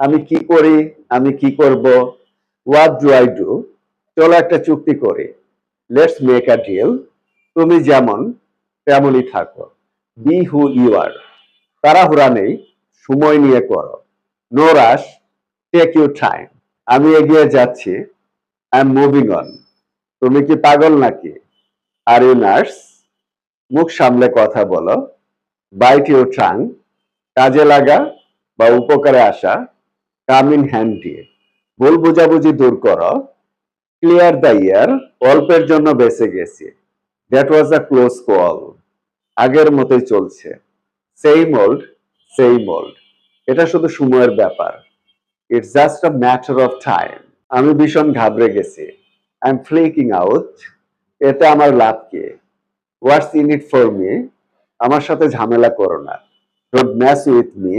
আমি কি করি, আমি কি করব, হোয়াট ডু আই ডু। চলো একটা চুক্তি করি, লেটস মেক আ ডিল। তুমি যেমন তেমনই থাকো, বি হু ইউ আর। তাড়াহুড়া নেই, সময় নিয়ে করো, no rush, take your time. আমি এগিয়ে যাচ্ছি, আই এম মুভিং অন। তুমি কি পাগল নাকি, আর ইউ নার্স। মুখ সামলে কথা বলো, বাইট ইউর টাং। কাজে লাগা বা উপকারে আসা, কাম ইন হ্যান্ডি। ভুল বোঝাবুঝি দূর করো, ক্লিয়ার দ্য ইয়ার। অল্পের জন্য বেঁচে গেছি, that was a close call. আগের মতোই চলছে, সেইম ওল্ড, সেইম ওল্ড। এটা শুধু সময়ের ব্যাপার, it's just a matter of time. আমি ভীষণ ঘাবড়ে গেছি, আই এম ফ্লিকিং আউট। এতে আমার লাভ কি, হোয়াটস ইন ইট ফর মি। আমার সাথে ঝামেলা করো না, ডোন্ট ম্যাচ উইথ মি।